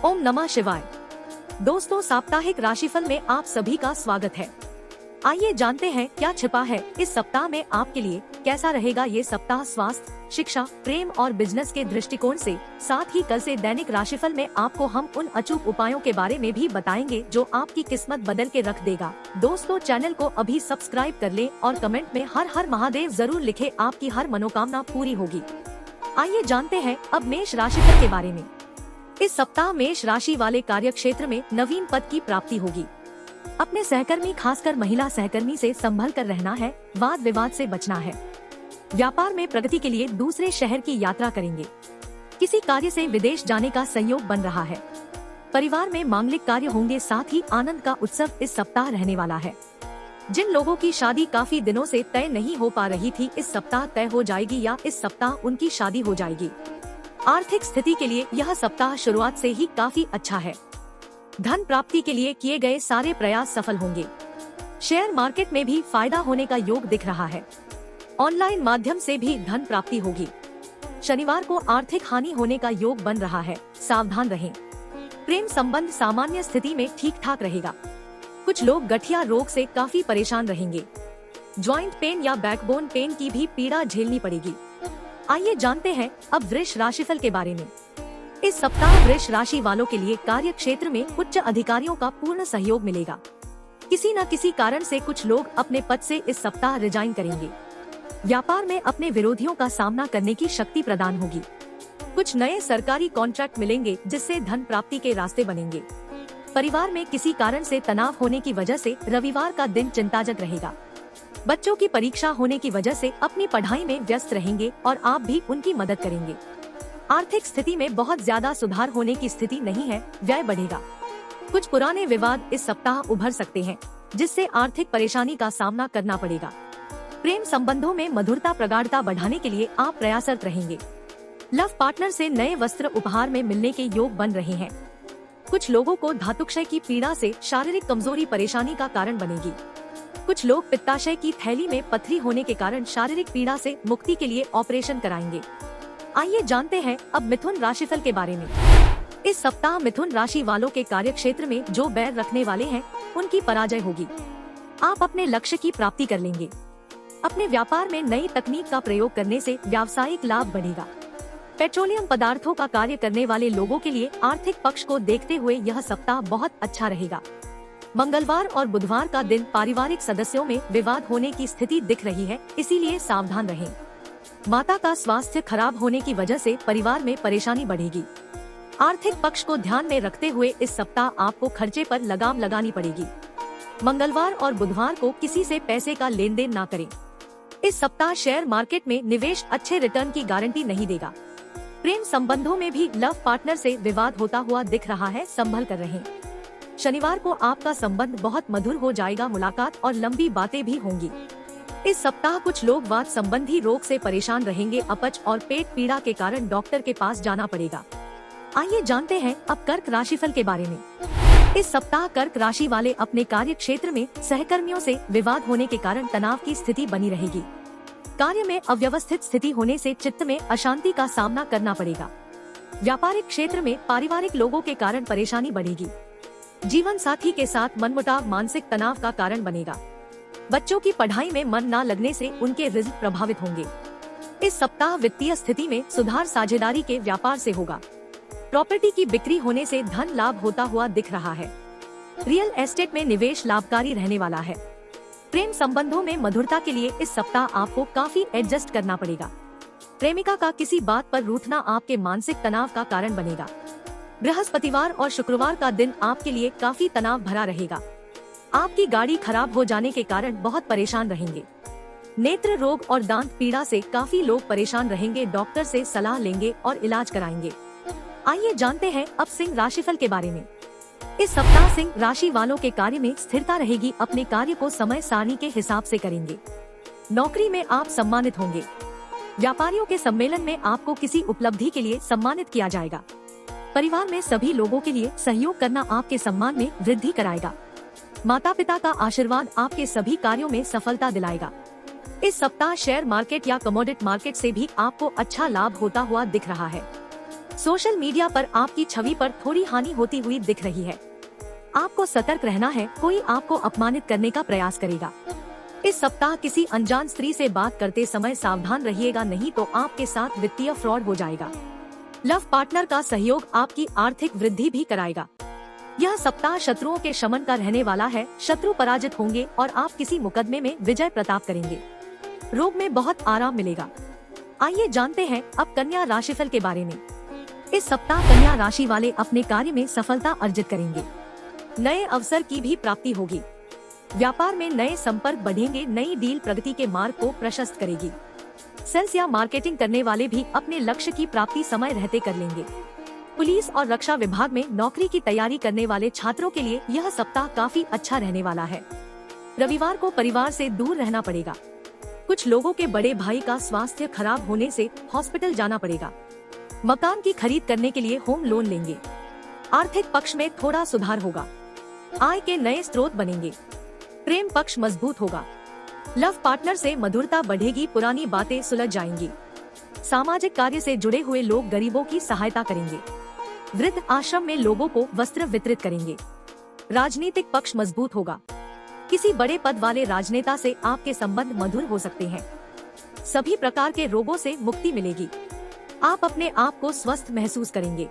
ओम नमः शिवाय। दोस्तों, साप्ताहिक राशिफल में आप सभी का स्वागत है। आइए जानते हैं क्या छिपा है इस सप्ताह में आपके लिए। कैसा रहेगा ये सप्ताह स्वास्थ्य, शिक्षा, प्रेम और बिजनेस के दृष्टिकोण से। साथ ही कल से दैनिक राशिफल में आपको हम उन अचूक उपायों के बारे में भी बताएंगे जो आपकी किस्मत बदल के रख देगा। दोस्तों, चैनल को अभी सब्सक्राइब कर ले और कमेंट में हर हर महादेव जरूर लिखे, आपकी हर मनोकामना पूरी होगी। आइए जानते हैं अब मेष राशिफल के बारे में। इस सप्ताह मेष राशि वाले कार्य क्षेत्र में नवीन पद की प्राप्ति होगी। अपने सहकर्मी, खासकर महिला सहकर्मी से संभल कर रहना है, वाद विवाद से बचना है। व्यापार में प्रगति के लिए दूसरे शहर की यात्रा करेंगे। किसी कार्य से विदेश जाने का संयोग बन रहा है। परिवार में मांगलिक कार्य होंगे, साथ ही आनंद का उत्सव इस सप्ताह रहने वाला है। जिन लोगों की शादी काफी दिनों से तय नहीं हो पा रही थी, इस सप्ताह तय हो जाएगी या इस सप्ताह उनकी शादी हो जाएगी। आर्थिक स्थिति के लिए यह सप्ताह शुरुआत से ही काफी अच्छा है। धन प्राप्ति के लिए किए गए सारे प्रयास सफल होंगे। शेयर मार्केट में भी फायदा होने का योग दिख रहा है। ऑनलाइन माध्यम से भी धन प्राप्ति होगी। शनिवार को आर्थिक हानि होने का योग बन रहा है, सावधान रहें। प्रेम संबंध सामान्य स्थिति में ठीक ठाक रहेगा। कुछ लोग गठिया रोग से काफी परेशान रहेंगे। ज्वाइंट पेन या बैकबोन पेन की भी पीड़ा झेलनी पड़ेगी। आइए जानते हैं अब वृष राशिफल के बारे में। इस सप्ताह वृष राशि वालों के लिए कार्य क्षेत्र में उच्च अधिकारियों का पूर्ण सहयोग मिलेगा। किसी न किसी कारण से कुछ लोग अपने पद से इस सप्ताह रिजाइन करेंगे। व्यापार में अपने विरोधियों का सामना करने की शक्ति प्रदान होगी। कुछ नए सरकारी कॉन्ट्रैक्ट मिलेंगे जिससे धन प्राप्ति के रास्ते बनेंगे। परिवार में किसी कारण से तनाव होने की वजह से रविवार का दिन चिंताजनक रहेगा। बच्चों की परीक्षा होने की वजह से अपनी पढ़ाई में व्यस्त रहेंगे और आप भी उनकी मदद करेंगे। आर्थिक स्थिति में बहुत ज्यादा सुधार होने की स्थिति नहीं है, व्यय बढ़ेगा। कुछ पुराने विवाद इस सप्ताह उभर सकते हैं, जिससे आर्थिक परेशानी का सामना करना पड़ेगा। प्रेम संबंधों में मधुरता प्रगाढ़ता बढ़ाने के लिए आप प्रयासरत रहेंगे। लव पार्टनर से नए वस्त्र उपहार में मिलने के योग बन रहे हैं। कुछ लोगों को धातुक्षय की पीड़ा से शारीरिक कमजोरी परेशानी का कारण बनेगी। कुछ लोग पित्ताशय की थैली में पथरी होने के कारण शारीरिक पीड़ा से मुक्ति के लिए ऑपरेशन कराएंगे। आइए जानते हैं अब मिथुन राशिफल के बारे में। इस सप्ताह मिथुन राशि वालों के कार्य क्षेत्र में जो बैर रखने वाले हैं, उनकी पराजय होगी। आप अपने लक्ष्य की प्राप्ति कर लेंगे। अपने व्यापार में नई तकनीक का प्रयोग करने से व्यावसायिक लाभ बढ़ेगा। पेट्रोलियम पदार्थों का कार्य करने वाले लोगों के लिए आर्थिक पक्ष को देखते हुए यह सप्ताह बहुत अच्छा रहेगा। मंगलवार और बुधवार का दिन पारिवारिक सदस्यों में विवाद होने की स्थिति दिख रही है, इसीलिए सावधान रहें। माता का स्वास्थ्य खराब होने की वजह से परिवार में परेशानी बढ़ेगी। आर्थिक पक्ष को ध्यान में रखते हुए इस सप्ताह आपको खर्चे पर लगाम लगानी पड़ेगी। मंगलवार और बुधवार को किसी से पैसे का लेन देन न करें। इस सप्ताह शेयर मार्केट में निवेश अच्छे रिटर्न की गारंटी नहीं देगा। प्रेम संबंधों में भी लव पार्टनर से विवाद होता हुआ दिख रहा है, संभल कर रहें। शनिवार को आपका संबंध बहुत मधुर हो जाएगा। मुलाकात और लंबी बातें भी होंगी। इस सप्ताह कुछ लोग वात संबंधी रोग से परेशान रहेंगे। अपच और पेट पीड़ा के कारण डॉक्टर के पास जाना पड़ेगा। आइए जानते हैं अब कर्क राशिफल के बारे में। इस सप्ताह कर्क राशि वाले अपने कार्य क्षेत्र में सहकर्मियों से विवाद होने के कारण तनाव की स्थिति बनी रहेगी। कार्य में अव्यवस्थित स्थिति होने से चित्त में अशांति का सामना करना पड़ेगा। व्यापारिक क्षेत्र में पारिवारिक लोगों के कारण परेशानी बढ़ेगी। जीवन साथी के साथ मनमुटाव मानसिक तनाव का कारण बनेगा। बच्चों की पढ़ाई में मन न लगने से उनके रिजल्ट प्रभावित होंगे। इस सप्ताह वित्तीय स्थिति में सुधार साझेदारी के व्यापार से होगा। प्रॉपर्टी की बिक्री होने से धन लाभ होता हुआ दिख रहा है। रियल एस्टेट में निवेश लाभकारी रहने वाला है। प्रेम संबंधों में मधुरता के लिए इस सप्ताह आपको काफी एडजस्ट करना पड़ेगा। प्रेमिका का किसी बात पर रूठना आपके मानसिक तनाव का कारण बनेगा। बृहस्पतिवार और शुक्रवार का दिन आपके लिए काफी तनाव भरा रहेगा। आपकी गाड़ी खराब हो जाने के कारण बहुत परेशान रहेंगे। नेत्र रोग और दांत पीड़ा से काफी लोग परेशान रहेंगे। डॉक्टर से सलाह लेंगे और इलाज कराएंगे। आइए जानते हैं अब सिंह राशिफल के बारे में। इस सप्ताह सिंह राशि वालों के कार्य में स्थिरता रहेगी। अपने कार्य को समय सारणी के हिसाब से करेंगे। नौकरी में आप सम्मानित होंगे। व्यापारियों के सम्मेलन में आपको किसी उपलब्धि के लिए सम्मानित किया जाएगा। परिवार में सभी लोगों के लिए सहयोग करना आपके सम्मान में वृद्धि कराएगा। माता पिता का आशीर्वाद आपके सभी कार्यों में सफलता दिलाएगा। इस सप्ताह शेयर मार्केट या कमोडिटी मार्केट से भी आपको अच्छा लाभ होता हुआ दिख रहा है। सोशल मीडिया पर आपकी छवि पर थोड़ी हानि होती हुई दिख रही है। आपको सतर्क रहना है, कोई आपको अपमानित करने का प्रयास करेगा। इस सप्ताह किसी अनजान स्त्री से बात करते समय सावधान रहिएगा, नहीं तो आपके साथ वित्तीय फ्रॉड हो जाएगा। लव पार्टनर का सहयोग आपकी आर्थिक वृद्धि भी कराएगा। यह सप्ताह शत्रुओं के शमन का रहने वाला है। शत्रु पराजित होंगे और आप किसी मुकदमे में विजय प्रताप करेंगे। रोग में बहुत आराम मिलेगा। आइए जानते हैं अब कन्या राशिफल के बारे में। इस सप्ताह कन्या राशि वाले अपने कार्य में सफलता अर्जित करेंगे। नए अवसर की भी प्राप्ति होगी। व्यापार में नए संपर्क बढ़ेंगे। नई डील प्रगति के मार्ग को प्रशस्त करेगी। सेल्स या मार्केटिंग करने वाले भी अपने लक्ष्य की प्राप्ति समय रहते कर लेंगे। पुलिस और रक्षा विभाग में नौकरी की तैयारी करने वाले छात्रों के लिए यह सप्ताह काफी अच्छा रहने वाला है। रविवार को परिवार से दूर रहना पड़ेगा। कुछ लोगों के बड़े भाई का स्वास्थ्य खराब होने से हॉस्पिटल जाना पड़ेगा। मकान की खरीद करने के लिए होम लोन लेंगे। आर्थिक पक्ष में थोड़ा सुधार होगा। आय के नए स्रोत बनेंगे। प्रेम पक्ष मजबूत होगा। लव पार्टनर से मधुरता बढ़ेगी। पुरानी बातें सुलझ जाएंगी। सामाजिक कार्य से जुड़े हुए लोग गरीबों की सहायता करेंगे। वृद्ध आश्रम में लोगों को वस्त्र वितरित करेंगे। राजनीतिक पक्ष मजबूत होगा। किसी बड़े पद वाले राजनेता से आपके संबंध मधुर हो सकते हैं। सभी प्रकार के रोगों से मुक्ति मिलेगी। आप अपने आप को स्वस्थ महसूस करेंगे।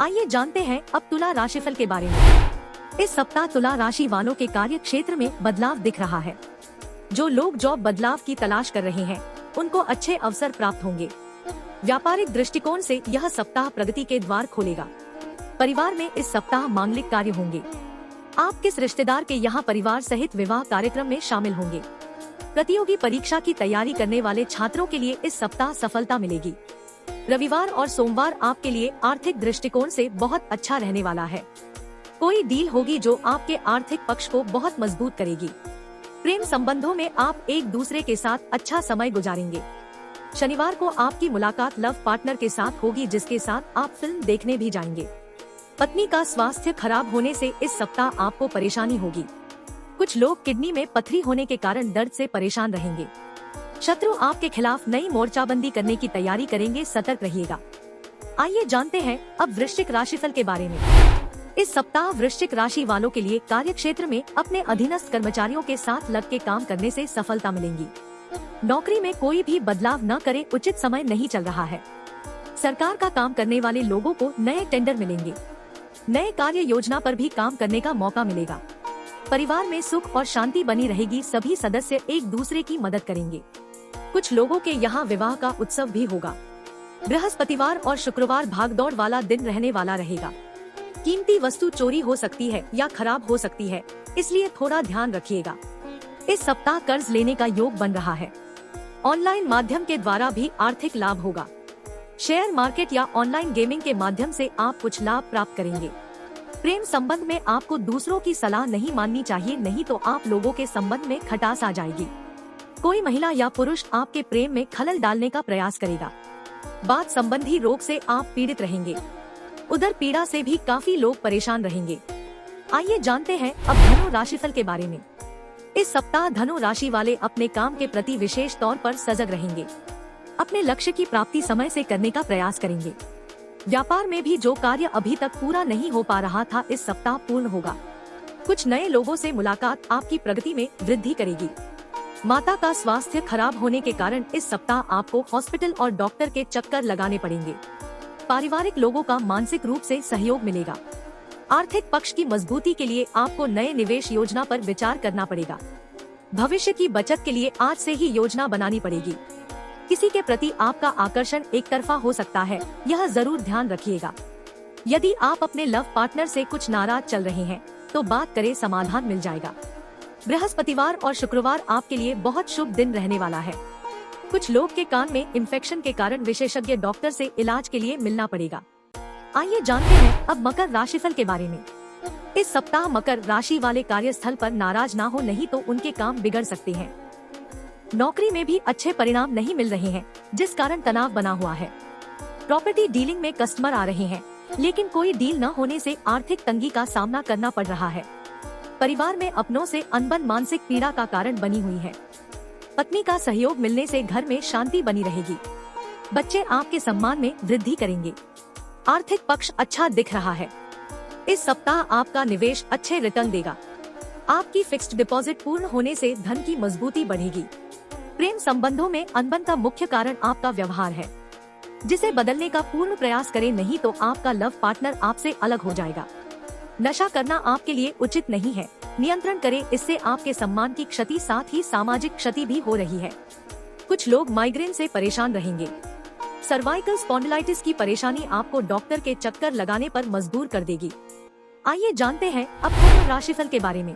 आइए जानते हैं अब तुला राशिफल के बारे में। इस सप्ताह तुला राशि वालों के कार्य क्षेत्र में बदलाव दिख रहा है। जो लोग जॉब बदलाव की तलाश कर रहे हैं, उनको अच्छे अवसर प्राप्त होंगे। व्यापारिक दृष्टिकोण से यह सप्ताह प्रगति के द्वार खोलेगा। परिवार में इस सप्ताह मांगलिक कार्य होंगे। आप किस रिश्तेदार के यहाँ परिवार सहित विवाह कार्यक्रम में शामिल होंगे। प्रतियोगी परीक्षा की तैयारी करने वाले छात्रों के लिए इस सप्ताह सफलता मिलेगी। रविवार और सोमवार आपके लिए आर्थिक दृष्टिकोण से बहुत अच्छा रहने वाला है। कोई डील होगी जो आपके आर्थिक पक्ष को बहुत मजबूत करेगी। प्रेम संबंधों में आप एक दूसरे के साथ अच्छा समय गुजारेंगे। शनिवार को आपकी मुलाकात लव पार्टनर के साथ होगी, जिसके साथ आप फिल्म देखने भी जाएंगे। पत्नी का स्वास्थ्य खराब होने से इस सप्ताह आपको परेशानी होगी। कुछ लोग किडनी में पथरी होने के कारण दर्द से परेशान रहेंगे। शत्रु आपके खिलाफ नई मोर्चाबंदी करने की तैयारी करेंगे। सतर्क रहिएगा। आइए जानते हैं अब वृश्चिक राशिफल के बारे में। इस सप्ताह वृश्चिक राशि वालों के लिए कार्य क्षेत्र में अपने अधीनस्थ कर्मचारियों के साथ लग के काम करने से सफलता मिलेगी। नौकरी में कोई भी बदलाव न करें, उचित समय नहीं चल रहा है। सरकार का काम करने वाले लोगों को नए टेंडर मिलेंगे। नए कार्य योजना पर भी काम करने का मौका मिलेगा। परिवार में सुख और शांति बनी रहेगी। सभी सदस्य एक दूसरे की मदद करेंगे। कुछ लोगों के यहाँ विवाह का उत्सव भी होगा। बृहस्पतिवार और शुक्रवार भागदौड़ वाला दिन रहने वाला रहेगा। कीमती वस्तु चोरी हो सकती है या खराब हो सकती है, इसलिए थोड़ा ध्यान रखिएगा। इस सप्ताह कर्ज लेने का योग बन रहा है। ऑनलाइन माध्यम के द्वारा भी आर्थिक लाभ होगा। शेयर मार्केट या ऑनलाइन गेमिंग के माध्यम से आप कुछ लाभ प्राप्त करेंगे। प्रेम संबंध में आपको दूसरों की सलाह नहीं माननी चाहिए, नहीं तो आप लोगों के संबंध में खटास आ जाएगी। कोई महिला या पुरुष आपके प्रेम में खलल डालने का प्रयास करेगा। बात संबंधी रोग से आप पीड़ित रहेंगे। उदर पीड़ा से भी काफी लोग परेशान रहेंगे। आइए जानते हैं अब धनु राशिफल के बारे में। इस सप्ताह धनु राशि वाले अपने काम के प्रति विशेष तौर पर सजग रहेंगे। अपने लक्ष्य की प्राप्ति समय से करने का प्रयास करेंगे। व्यापार में भी जो कार्य अभी तक पूरा नहीं हो पा रहा था, इस सप्ताह पूर्ण होगा। कुछ नए लोगों से मुलाकात आपकी प्रगति में वृद्धि करेगी। माता का स्वास्थ्य खराब होने के कारण इस सप्ताह आपको हॉस्पिटल और डॉक्टर के चक्कर लगाने पड़ेंगे। पारिवारिक लोगों का मानसिक रूप से सहयोग मिलेगा। आर्थिक पक्ष की मजबूती के लिए आपको नए निवेश योजना पर विचार करना पड़ेगा। भविष्य की बचत के लिए आज से ही योजना बनानी पड़ेगी। किसी के प्रति आपका आकर्षण एक तरफा हो सकता है, यह जरूर ध्यान रखिएगा। यदि आप अपने लव पार्टनर से कुछ नाराज चल रहे हैं, तो बात करें, समाधान मिल जाएगा। बृहस्पतिवार और शुक्रवार आपके लिए बहुत शुभ दिन रहने वाला है। कुछ लोग के कान में इन्फेक्शन के कारण विशेषज्ञ डॉक्टर से इलाज के लिए मिलना पड़ेगा। आइए जानते हैं अब मकर राशिफल के बारे में। इस सप्ताह मकर राशि वाले कार्यस्थल पर नाराज ना हो, नहीं तो उनके काम बिगड़ सकते हैं। नौकरी में भी अच्छे परिणाम नहीं मिल रहे हैं, जिस कारण तनाव बना हुआ है। प्रॉपर्टी डीलिंग में कस्टमर आ रहे हैं, लेकिन कोई डील न होने से आर्थिक तंगी का सामना करना पड़ रहा है। परिवार में अपनों से अनबन मानसिक पीड़ा का कारण बनी हुई है। पत्नी का सहयोग मिलने से घर में शांति बनी रहेगी। बच्चे आपके सम्मान में वृद्धि करेंगे। आर्थिक पक्ष अच्छा दिख रहा है। इस सप्ताह आपका निवेश अच्छे रिटर्न देगा। आपकी फिक्स्ड डिपॉजिट पूर्ण होने से धन की मजबूती बढ़ेगी। प्रेम संबंधों में अनबन का मुख्य कारण आपका व्यवहार है, जिसे बदलने का पूर्ण प्रयास करें, नहीं तो आपका लव पार्टनर आपसे अलग हो जाएगा। नशा करना आपके लिए उचित नहीं है, नियंत्रण करें, इससे आपके सम्मान की क्षति साथ ही सामाजिक क्षति भी हो रही है। कुछ लोग माइग्रेन से परेशान रहेंगे। सर्वाइकल स्पॉन्डिलाइटिस की परेशानी आपको डॉक्टर के चक्कर लगाने पर मजबूर कर देगी। आइए जानते हैं अब कुंभ राशिफल के बारे में।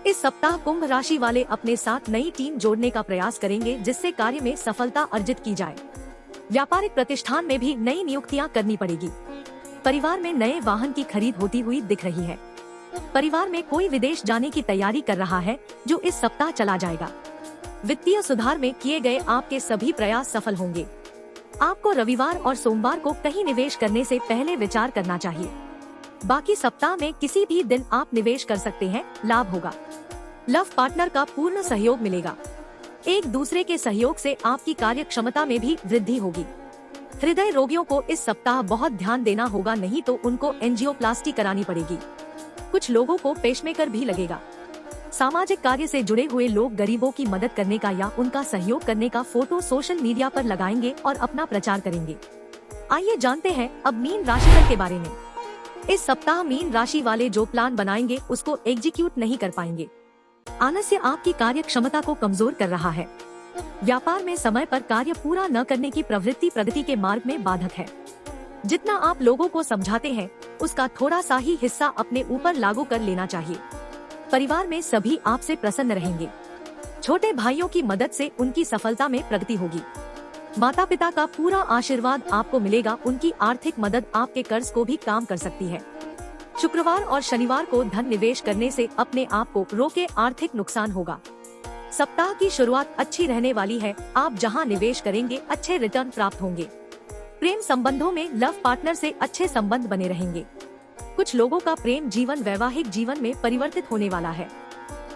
इस सप्ताह कुंभ राशि वाले अपने साथ नई टीम जोड़ने का प्रयास करेंगे, जिससे कार्य में सफलता अर्जित की जाए। व्यापारिक प्रतिष्ठान में भी नई नियुक्तियां करनी पड़ेगी। परिवार में नए वाहन की खरीद होती हुई दिख रही है। परिवार में कोई विदेश जाने की तैयारी कर रहा है, जो इस सप्ताह चला जाएगा। वित्तीय सुधार में किए गए आपके सभी प्रयास सफल होंगे। आपको रविवार और सोमवार को कहीं निवेश करने से पहले विचार करना चाहिए। बाकी सप्ताह में किसी भी दिन आप निवेश कर सकते हैं, लाभ होगा। लव पार्टनर का पूर्ण सहयोग मिलेगा। एक दूसरे के सहयोग से आपकी कार्य क्षमता में भी वृद्धि होगी। हृदय रोगियों को इस सप्ताह बहुत ध्यान देना होगा, नहीं तो उनको एंजियोप्लास्टी करानी पड़ेगी। कुछ लोगों को पेसमेकर भी लगेगा। सामाजिक कार्य से जुड़े हुए लोग गरीबों की मदद करने का या उनका सहयोग करने का फोटो सोशल मीडिया पर लगाएंगे और अपना प्रचार करेंगे। आइए जानते हैं अब मीन राशिफल के बारे में। इस सप्ताह मीन राशि वाले जो प्लान बनाएंगे उसको एग्जीक्यूट नहीं कर पाएंगे। आलस्य आपकी कार्य क्षमता को कमजोर कर रहा है। व्यापार में समय पर कार्य पूरा न करने की प्रवृत्ति प्रगति के मार्ग में बाधक है। जितना आप लोगों को समझाते हैं, उसका थोड़ा सा ही हिस्सा अपने ऊपर लागू कर लेना चाहिए। परिवार में सभी आपसे प्रसन्न रहेंगे। छोटे भाइयों की मदद से उनकी सफलता में प्रगति होगी। माता पिता का पूरा आशीर्वाद आपको मिलेगा। उनकी आर्थिक मदद आपके कर्ज को भी काम कर सकती है। शुक्रवार और शनिवार को धन निवेश करने से अपने आप को रोके, आर्थिक नुकसान होगा। सप्ताह की शुरुआत अच्छी रहने वाली है। आप जहां निवेश करेंगे अच्छे रिटर्न प्राप्त होंगे। प्रेम संबंधों में लव पार्टनर से अच्छे संबंध बने रहेंगे। कुछ लोगों का प्रेम जीवन वैवाहिक जीवन में परिवर्तित होने वाला है।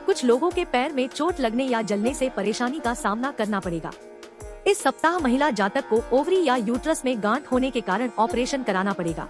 कुछ लोगों के पैर में चोट लगने या जलने से परेशानी का सामना करना पड़ेगा। इस सप्ताह महिला जातक को ओवरी या यूट्रस में गांठ होने के कारण ऑपरेशन कराना पड़ेगा।